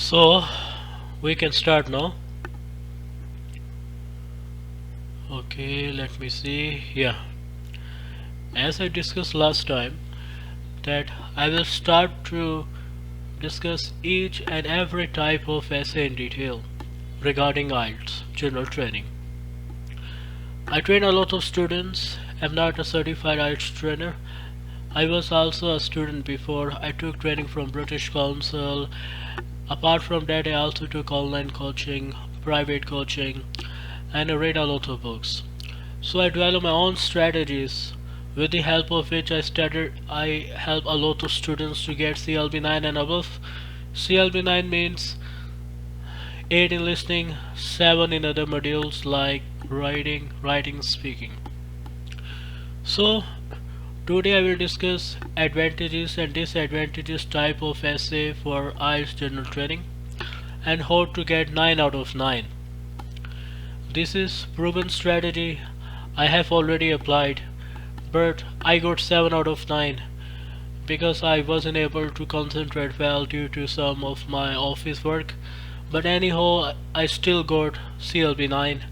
So we can start now. Okay, let me see. Yeah, as I discussed last time, that I will start to discuss each and every type of essay in detail regarding IELTS general training. I train a lot of students. I'm not a certified IELTS trainer. I was also a student before. I took training from British Council. Apart from that, I also took online coaching, private coaching, and I read a lot of books. So I developed my own strategies with the help of which I help a lot of students to get CLB 9 and above. CLB 9 means 8 in listening, 7 in other modules like writing, speaking. So today I will discuss advantages and disadvantages type of essay for IELTS general training and how to get 9 out of 9. This is proven strategy I have already applied, but I got 7 out of 9 because I wasn't able to concentrate well due to some of my office work. But anyhow, I still got CLB 9.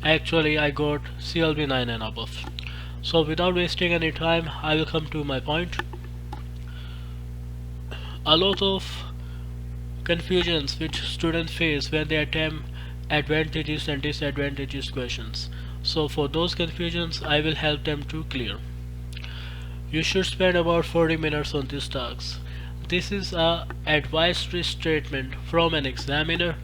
Actually, I got CLB 9 and above. So without wasting any time, I will come to my point. A lot of confusions which students face when they attempt advantages and disadvantages questions. So for those confusions, I will help them to clear. You should spend about 40 minutes on this task. This is a advisory statement from an examiner.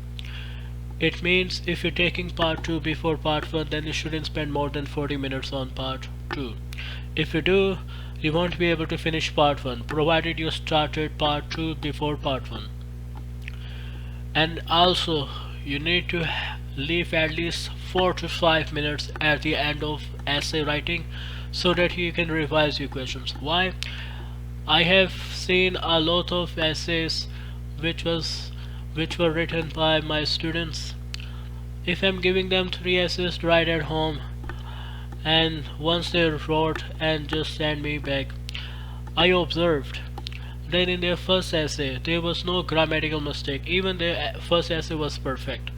It means if you're taking part 2 before part 1, then you shouldn't spend more than 40 minutes on part 2. If you do, you won't be able to finish part 1 provided you started part 2 before part 1. And also you need to leave at least 4 to 5 minutes at the end of essay writing so that you can revise your questions. Why? I have seen a lot of essays which were written by my students. If I'm giving them 3 essays to write at home, and once they wrote and just send me back, I observed that in their first essay there was no grammatical mistake. Even their first essay was perfect,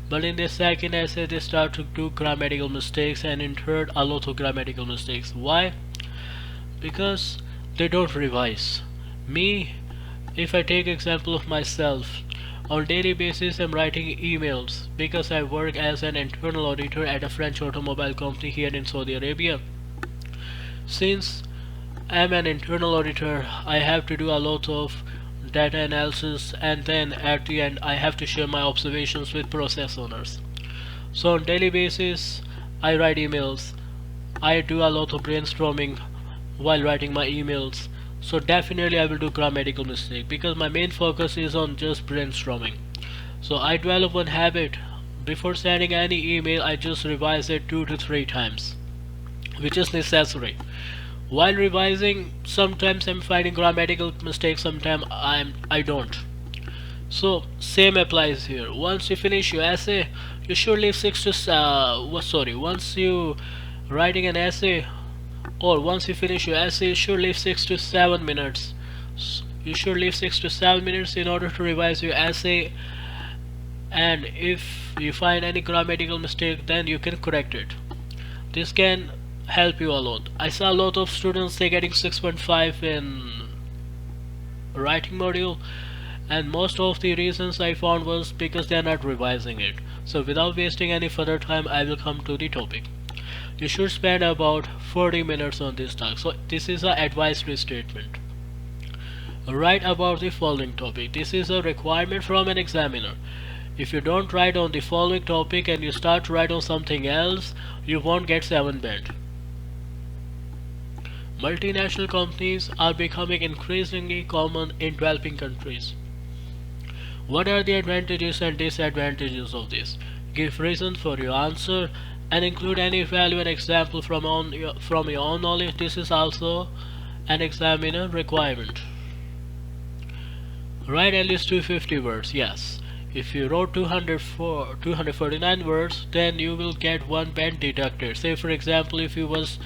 but in their second essay they start to do grammatical mistakes, and in third a lot of grammatical mistakes. Why? Because they don't revise. Me, if I take example of myself, on daily basis I'm writing emails because I work as an internal auditor at a French automobile company here in Saudi Arabia. Since I'm an internal auditor, I have to do a lot of data analysis, and then at the end I have to share my observations with process owners. So on daily basis I write emails. I do a lot of brainstorming while writing my emails. So definitely I will do grammatical mistake because my main focus is on just brainstorming. So I develop one habit: before sending any email I just revise it 2 to 3 times, which is necessary. While revising, sometimes I'm finding grammatical mistakes, sometimes I don't. So same applies here. Once you finish your essay, you should leave once you writing an essay, or once you finish your essay, you should leave 6 to 7 minutes. You should leave 6 to 7 minutes in order to revise your essay, and if you find any grammatical mistake, then you can correct it. This can help you a lot. I saw a lot of students, they getting 6.5 in writing module, and most of the reasons I found was because they are not revising it. So without wasting any further time, I will come to the topic. You should spend about 40 minutes on this task. So this is an advisory statement. Write about the following topic. This is a requirement from an examiner. If you don't write on the following topic and you start to write on something else, you won't get 7 band. Multinational companies are becoming increasingly common in developing countries. What are the advantages and disadvantages of this? Give reasons for your answer and include any value and example from your own knowledge. This is also an examiner requirement. Write at least 250 words. Yes, if you wrote 249 words, then you will get 1 band deducted. Say for example, if you was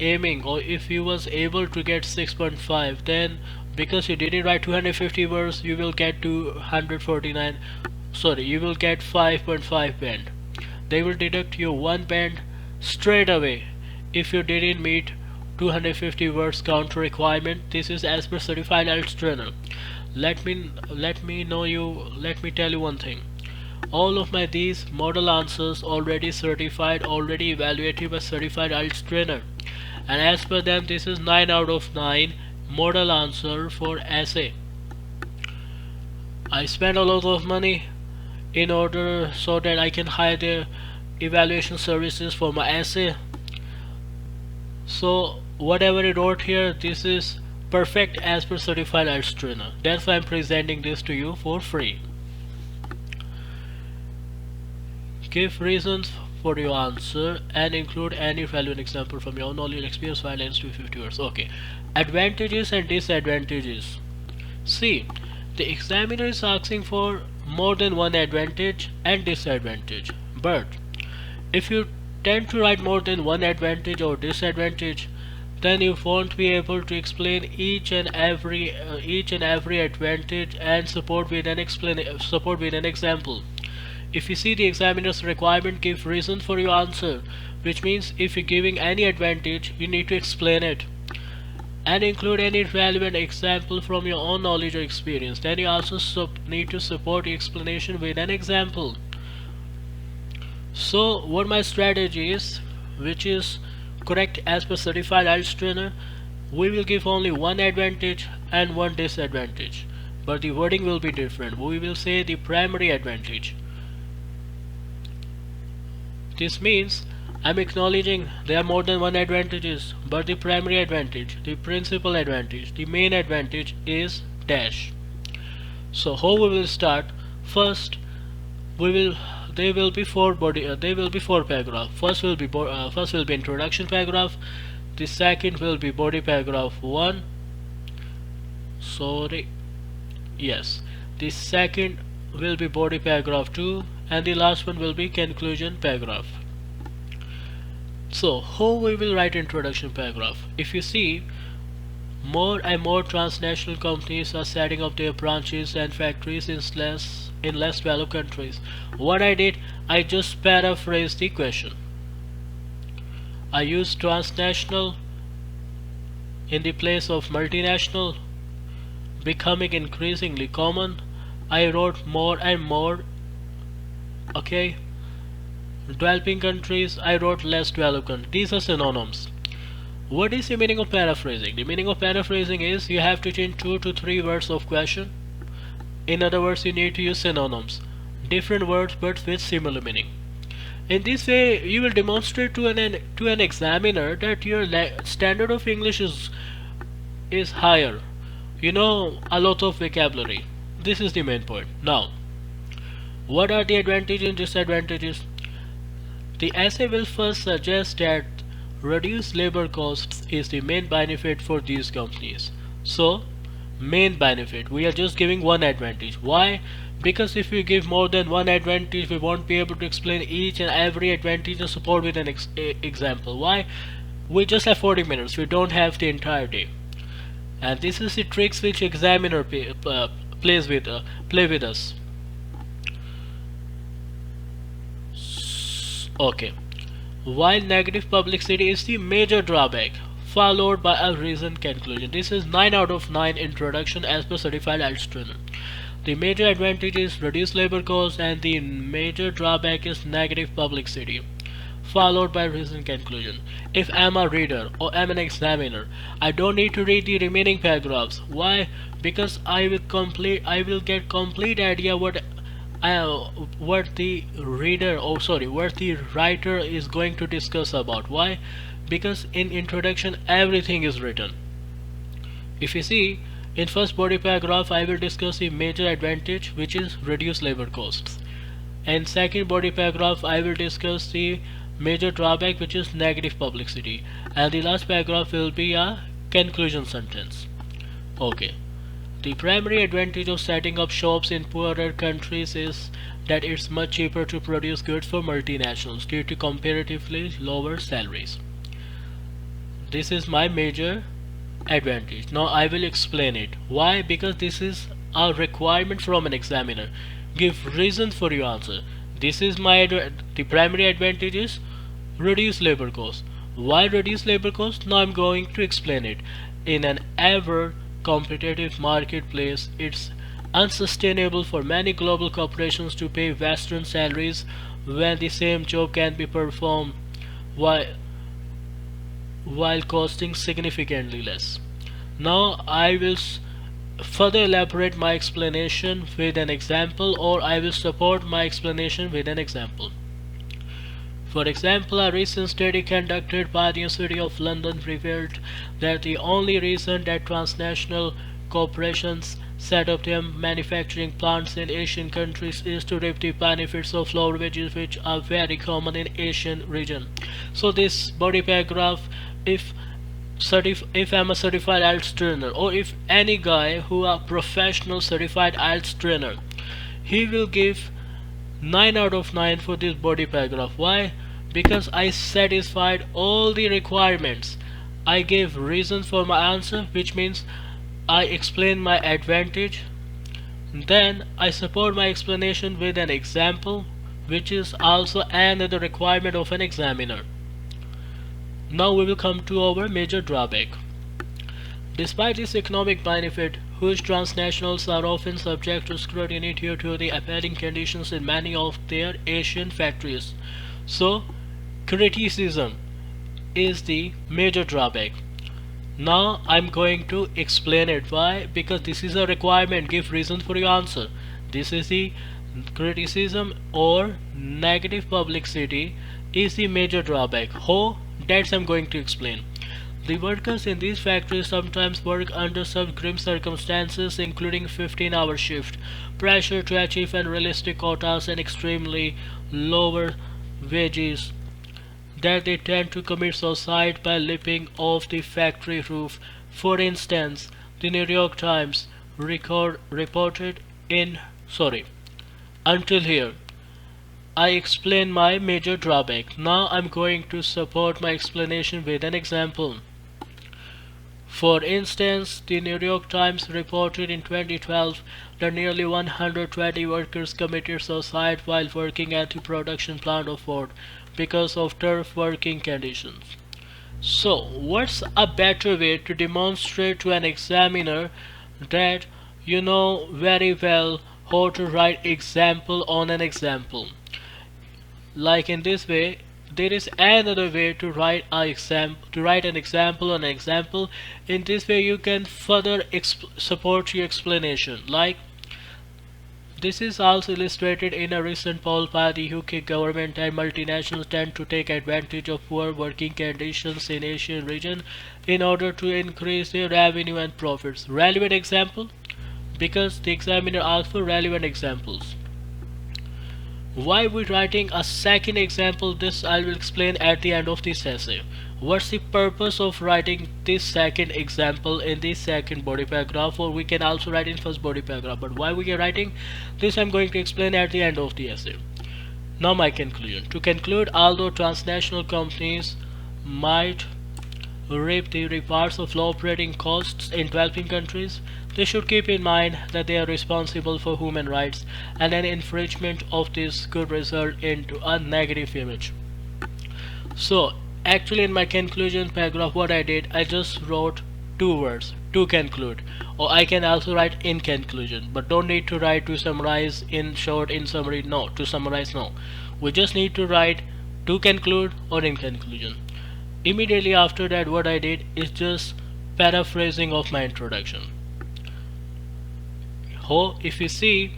aiming, or if you was able to get 6.5, then because you didn't write 250 words, you will get 249, sorry, you will get 5.5 band. They will deduct you 1 band straight away if you didn't meet 250 words count requirement. This is as per certified IELTS trainer. Let me tell you one thing. All of my these model answers already certified, already evaluated by certified IELTS trainer, and as per them this is 9 out of 9 model answer for essay. I spent a lot of money in order so that I can hire the evaluation services for my essay. So whatever I wrote here, this is perfect as per certified IELTS trainer. That's why I'm presenting this to you for free. Give reasons for your answer and include any relevant example from your own knowledge, experience, violence to 50 words. Okay. Advantages and disadvantages. See, the examiner is asking for more than one advantage and disadvantage. But if you tend to write more than one advantage or disadvantage, then you won't be able to explain each and every advantage and support with an example. If you see the examiner's requirement, give reason for your answer, which means if you're giving any advantage, you need to explain it and include any relevant example from your own knowledge or experience. Then you also need to support the explanation with an example. So what my strategy is, which is correct as per certified IELTS trainer, we will give only one advantage and one disadvantage, but the wording will be different. We will say the primary advantage. This means I'm acknowledging there are more than one advantages, but the primary advantage, the principal advantage, the main advantage is dash. So how we will start? First, there will be four paragraph. First will be introduction paragraph. The second will be body paragraph 1. The second will be body paragraph 2, and the last one will be conclusion paragraph. So how we will write introduction paragraph? If you see, more and more transnational companies are setting up their branches and factories in less developed countries. What I did, I just paraphrased the question. I used transnational in the place of multinational, becoming increasingly common. I wrote more and more. Okay, developing countries, I wrote less developed countries. These are synonyms. What is the meaning of paraphrasing? The meaning of paraphrasing is you have to change 2 to 3 words of question. In other words, you need to use synonyms, different words but with similar meaning. In this way, you will demonstrate to an examiner that your standard of English is higher. You know a lot of vocabulary. This is the main point. Now, what are the advantages and disadvantages? The essay will first suggest that reduced labor costs is the main benefit for these companies. So, main benefit, we are just giving one advantage. Why? Because if we give more than one advantage, we won't be able to explain each and every advantage and support with an example. Why? We just have 40 minutes. We don't have the entire day. And this is the tricks which examiner play with us. Okay. While negative publicity is the major drawback, followed by a reasoned conclusion. This is 9 out of 9 introduction as per certified IELTS trainer. The major advantage is reduced labor costs and the major drawback is negative publicity, followed by reasoned conclusion. If I'm a reader or I'm an examiner, I don't need to read the remaining paragraphs. Why? Because I will get complete idea what the writer is going to discuss about. Why? Because in introduction everything is written. If you see, in first body paragraph I will discuss the major advantage, which is reduced labor costs, and second body paragraph I will discuss the major drawback, which is negative publicity, and the last paragraph will be a conclusion sentence. Okay. The primary advantage of setting up shops in poorer countries is that it's much cheaper to produce goods for multinationals due to comparatively lower salaries. This is my major advantage. Now I will explain it. Why? Because this is a requirement from an examiner. Give reasons for your answer. This is the primary advantage is reduce labor cost. Why reduce labor cost? Now I'm going to explain it. In an ever competitive marketplace, it's unsustainable for many global corporations to pay Western salaries when the same job can be performed while costing significantly less. Now I will further elaborate my explanation with an example, or I will support my explanation with an example. For example, a recent study conducted by the University of London revealed that the only reason that transnational corporations set up their manufacturing plants in Asian countries is to reap the benefits of lower wages, which are very common in Asian region. So this body paragraph, if I'm a certified IELTS trainer, or if any guy who are professional certified IELTS trainer, he will give 9 out of 9 for this body paragraph. Why? Because I satisfied all the requirements. I gave reasons for my answer, which means I explain my advantage. Then I support my explanation with an example, which is also another requirement of an examiner. Now we will come to our major drawback. Despite this economic benefit, huge transnationals are often subject to scrutiny due to the appalling conditions in many of their Asian factories. So, criticism is the major drawback. Now I'm going to explain it. Why? Because this is a requirement. Give reasons for your answer. This is the criticism or negative publicity is the major drawback. How? That's I'm going to explain. The workers in these factories sometimes work under some grim circumstances, including 15-hour shift, pressure to achieve unrealistic quotas, and extremely lower wages that they tend to commit suicide by leaping off the factory roof. For instance, the New York Times reported in until here I explain my major drawback. Now I'm going to support my explanation with an example. For instance, the New York Times reported in 2012 that nearly 120 workers committed suicide while working at the production plant of Ford because of tough working conditions. So, what's a better way to demonstrate to an examiner that you know very well how to write example on an example? Like in this way, there is another way to write an example on an example. In this way, you can further support your explanation. Like this is also illustrated in a recent poll by the UK government, and multinationals tend to take advantage of poor working conditions in Asian region in order to increase their revenue and profits. Relevant example, because the examiner asked for relevant examples. Why we're writing a second example, this I will explain at the end of this essay. What's the purpose of writing this second example in this second body paragraph, or we can also write in first body paragraph, but why we are writing this I'm going to explain at the end of the essay. Now my conclusion. To conclude, although transnational companies might reap the rewards of low operating costs in developing countries, they should keep in mind that they are responsible for human rights, and an infringement of this could result into a negative image. So actually in my conclusion paragraph, what I did, I just wrote two words, to conclude, or I can also write in conclusion, but don't need to write to summarize in short, in summary, no, to summarize, no. We just need to write to conclude or in conclusion. Immediately after that, what I did is just paraphrasing of my introduction. If you see,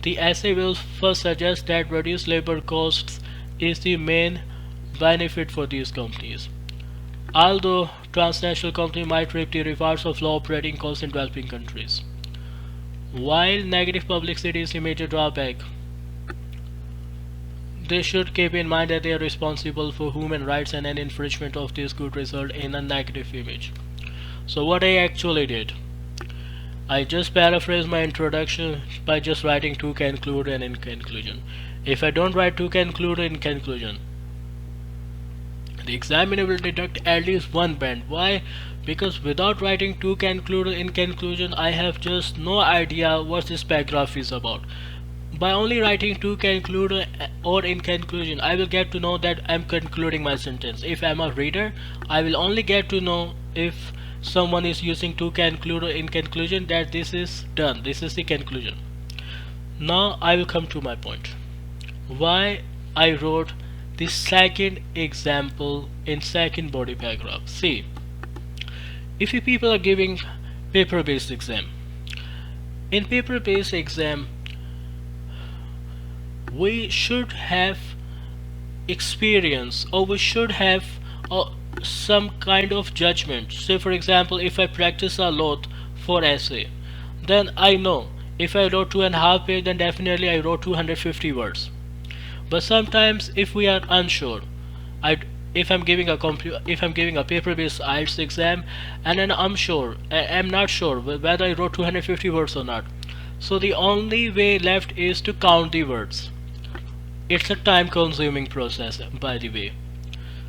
the essay will first suggest that reduced labor costs is the main benefit for these companies. Although transnational companies might reap the rewards of low operating costs in developing countries, while negative publicity is the major drawback, they should keep in mind that they are responsible for human rights, and an infringement of this could result in a negative image. So what I actually did, I just paraphrased my introduction by just writing to conclude and in conclusion. If I don't write to conclude in conclusion, the examiner will deduct at least one band. Why? because without writing to conclude in conclusion, I have just no idea what this paragraph is about. By only writing to conclude or in conclusion, I will get to know that I'm concluding my sentence. If I'm a reader, I will only get to know if someone is using to conclude or in conclusion that this is done, this is the conclusion. Now I will come to my point. Why I wrote the second example in second body paragraph. See, if you people are giving paper-based exam, in paper-based exam we should have experience, or we should have some kind of judgment. Say for example, if I practice a lot for essay, then I know if I wrote 2.5 pages, then definitely I wrote 250 words. But sometimes if we are unsure, if I'm giving a paper-based IELTS exam and then I'm not sure whether I wrote 250 words or not, so the only way left is to count the words. It's a time-consuming process, by the way.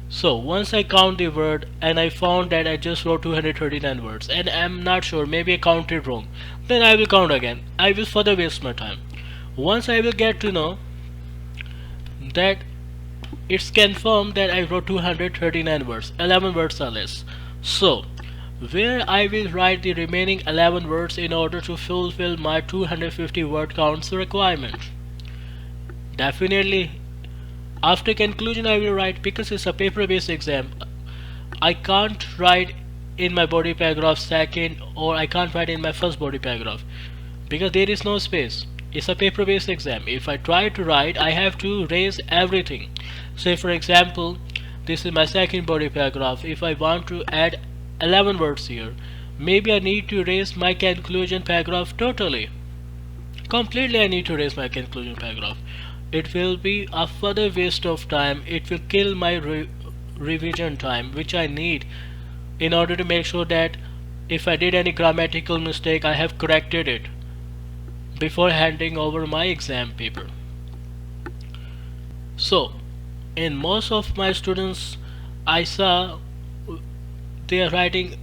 So once I count the word and I found that I just wrote 239 words and I'm not sure, maybe I counted wrong, then I will count again. I will further waste my time. Once I will get to know that it's confirmed that I wrote 239 words, 11 words are less. So where I will write the remaining 11 words in order to fulfill my 250 word counts requirement. Definitely after conclusion I will write, because it's a paper-based exam. I can't write in my body paragraph second, or I can't write in my first body paragraph because there is no space. It's a paper-based exam. If I try to write, I have to erase everything. Say for example, this is my second body paragraph. If I want to add 11 words here, maybe I need to erase my conclusion paragraph totally. Completely I need to erase my conclusion paragraph. It will be a further waste of time. It will kill my revision time, which I need in order to make sure that if I did any grammatical mistake, I have corrected it before handing over my exam paper. So in most of my students, I saw they are writing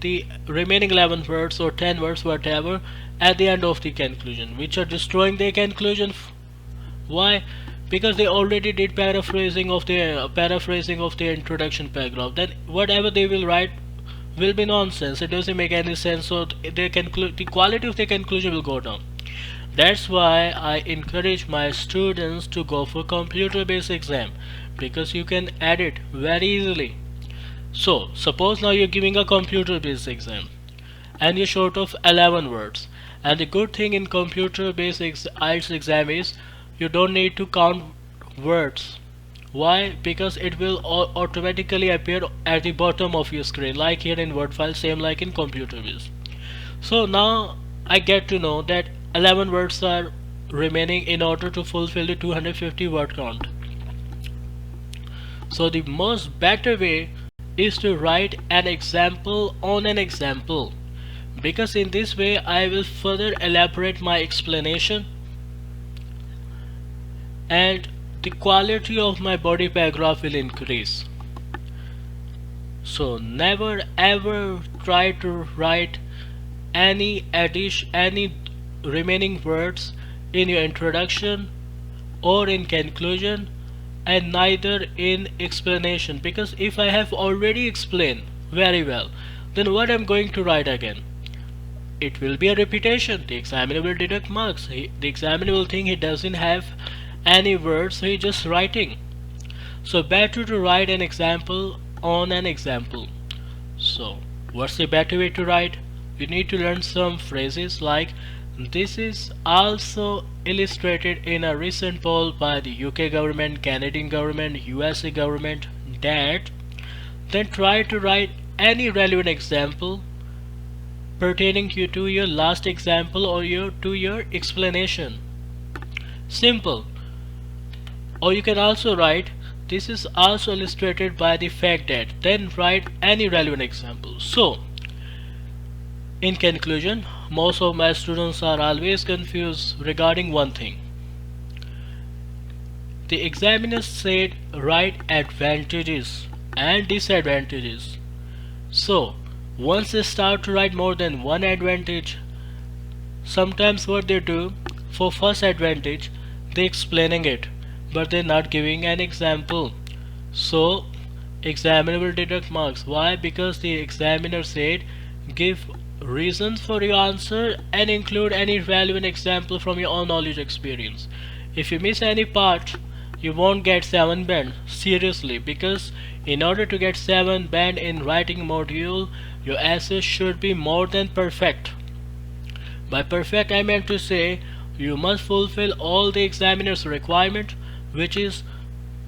the remaining 11 words or 10 words, whatever, at the end of the conclusion, which are destroying their conclusion. Why? Because they already did paraphrasing of their introduction paragraph. Then whatever they will write will be nonsense. It doesn't make any sense. So the quality of their conclusion will go down. That's why I encourage my students to go for computer-based exam, because you can add it very easily. So suppose now you're giving a computer-based exam and you're short of 11 words. And the good thing in computer-based IELTS exam is you don't need to count words. Why? Because it will automatically appear at the bottom of your screen, like here in Word file, same like in computer-based. So now I get to know that 11 words are remaining in order to fulfill the 250 word count. So the most better way is to write an example on an example, because in this way I will further elaborate my explanation and the quality of my body paragraph will increase. So never ever try to write any remaining words in your introduction or in conclusion, and neither in explanation, because if I have already explained very well, then what I'm going to write again? It will be a repetition. The examiner will deduct marks. The examiner will think he doesn't have any words, so he's just writing. So better to write an example on an example. So what's the better way to write? You need to learn some phrases like, this is also illustrated in a recent poll by the UK government, Canadian government, USA government, that. Then try to write any relevant example pertaining to your last example or to your explanation. Simple. Or you can also write, this is also illustrated by the fact that. Then write any relevant example. So in conclusion, most of my students are always confused regarding one thing. The examiner said write advantages and disadvantages. So once they start to write more than one advantage, sometimes what they do for first advantage, they explaining it, but they're not giving an example. So examiner will deduct marks. Why? Because the examiner said give reasons for your answer and include any relevant example from your own knowledge experience. If you miss any part, you won't get 7 band. Seriously, because in order to get 7 band in writing module, your essay should be more than perfect. By perfect I meant to say you must fulfill all the examiner's requirement, which is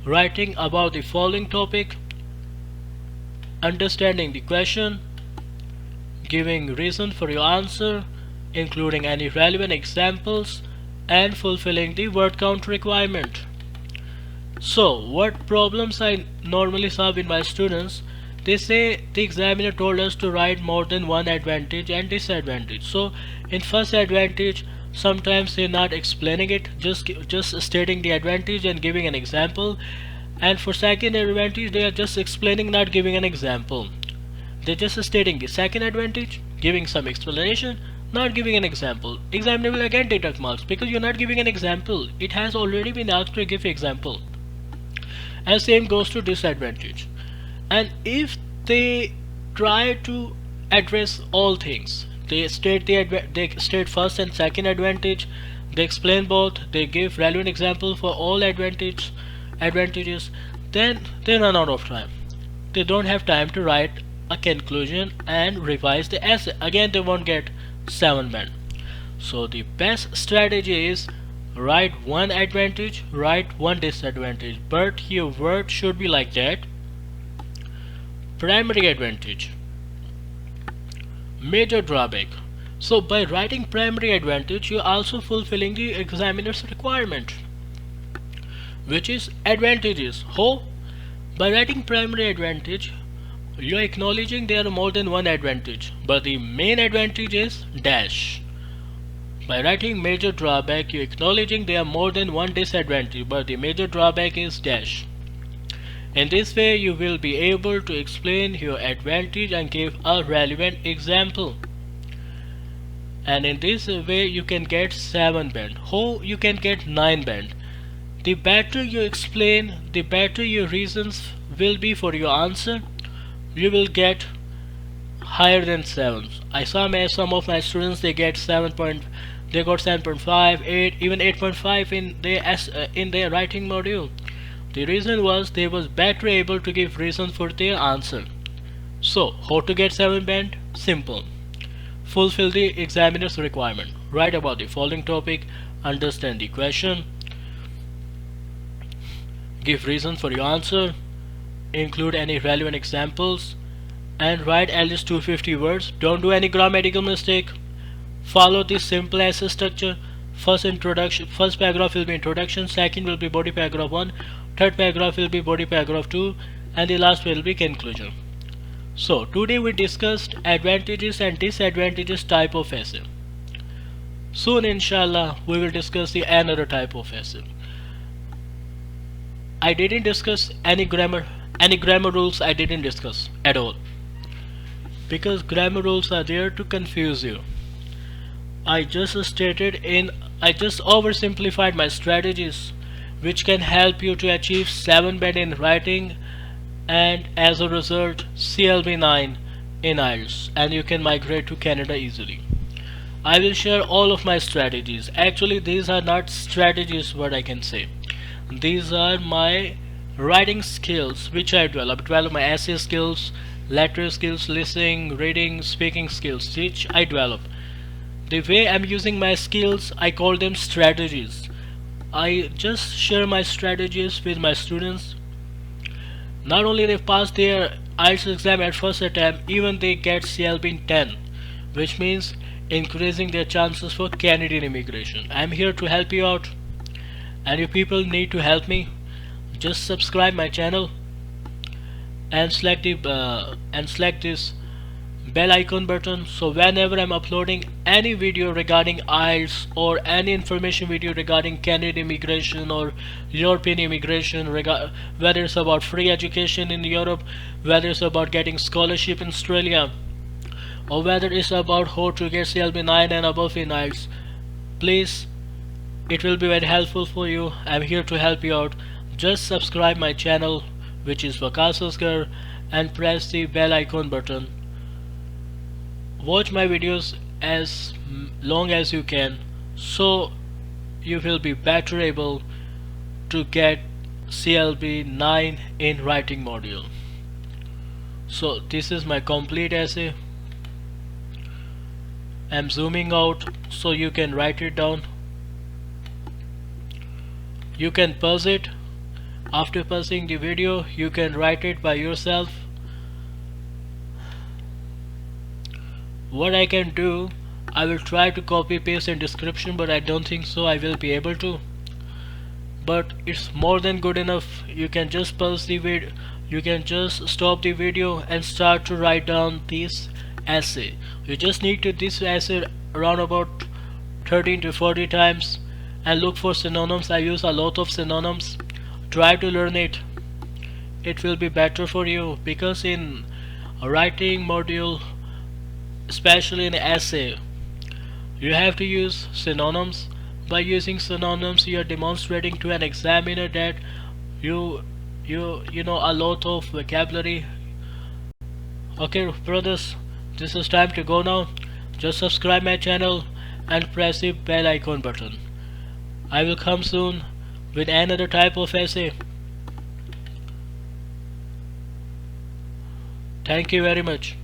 writing about the following topic, understanding the question, giving reason for your answer, including any relevant examples, and fulfilling the word count requirement. So what problems I normally solve with my students, they say the examiner told us to write more than one advantage and disadvantage. So in first advantage, sometimes they're not explaining it, just stating the advantage and giving an example. And for second advantage, they are just explaining, not giving an example. They're just stating the second advantage, giving some explanation, not giving an example. Examiner will again deduct marks because you're not giving an example. It has already been asked to give example. And same goes to disadvantage. And if they try to address all things, they state first and second advantage, they explain both, they give relevant example for all advantages, then they run out of time. They don't have time to write a conclusion and revise the essay. Again, they won't get 7 band. So the best strategy is write one advantage, write one disadvantage, but your word should be like that. Primary advantage, major drawback. So by writing primary advantage, you're also fulfilling the examiner's requirement, which is advantages. How? By writing primary advantage, you're acknowledging there are more than one advantage, but the main advantage is dash. By writing major drawback, you're acknowledging there are more than one disadvantage, but the major drawback is dash. In this way, you will be able to explain your advantage and give a relevant example. And in this way, you can get 7 band. How you can get 9 band? The better you explain, the better your reasons will be for your answer. You will get higher than 7. I saw some of my students, they got 7.5, 8, even 8.5 in their writing module. The reason was they was better able to give reasons for their answer. So how to get 7 band? Simple. Fulfill the examiner's requirement. Write about the following topic, understand the question, give reasons for your answer, include any relevant examples, and write at least 250 words. Don't do any grammatical mistake. Follow the simple essay structure. First paragraph will be introduction, second will be body paragraph 1, third paragraph will be body paragraph 2, and the last will be conclusion. So today we discussed advantages and disadvantages type of essay. Soon inshallah we will discuss the another type of essay. I didn't discuss any grammar rules. I didn't discuss at all, because grammar rules are there to confuse you. I just oversimplified my strategies, which can help you to achieve 7 band in writing, and as a result CLB 9 in IELTS, and you can migrate to Canada easily. I will share all of my strategies. Actually, these are not strategies, what I can say. These are my writing skills which I develop my essay skills, letter skills, listening, reading, speaking skills, which I develop. The way I'm using my skills, I call them strategies. I just share my strategies with my students. Not only they pass their IELTS exam at first attempt, even they get CLB 10, which means increasing their chances for Canadian immigration. I'm here to help you out, and you people need to help me. Just subscribe my channel and select this bell icon button, so whenever I'm uploading any video regarding IELTS or any information video regarding Canadian immigration or European immigration, whether it's about free education in Europe, whether it's about getting scholarship in Australia, or whether it's about how to get CLB 9 and above in IELTS, please, it will be very helpful for you. I'm here to help you out. Just subscribe my channel, which is Vakas Asgar, and press the bell icon button. Watch my videos as long as you can, so you will be better able to get CLB 9 in writing module. So this is my complete essay. I'm zooming out so you can write it down. You can pause it. After pausing the video, you can write it by yourself. What I can do, I will try to copy paste in description, but I don't think so I will be able to. But it's more than good enough. You can just pause the video, you can just stop the video and start to write down this essay. You just need to this essay around about 13 to 40 times and look for synonyms. I use a lot of synonyms. Try to learn it. It will be better for you, because in a writing module, especially in essay, you have to use synonyms. By using synonyms, you are demonstrating to an examiner that you know a lot of vocabulary. Okay brothers, this is time to go now. Just subscribe my channel and press the bell icon button. I will come soon with another type of essay. Thank you very much.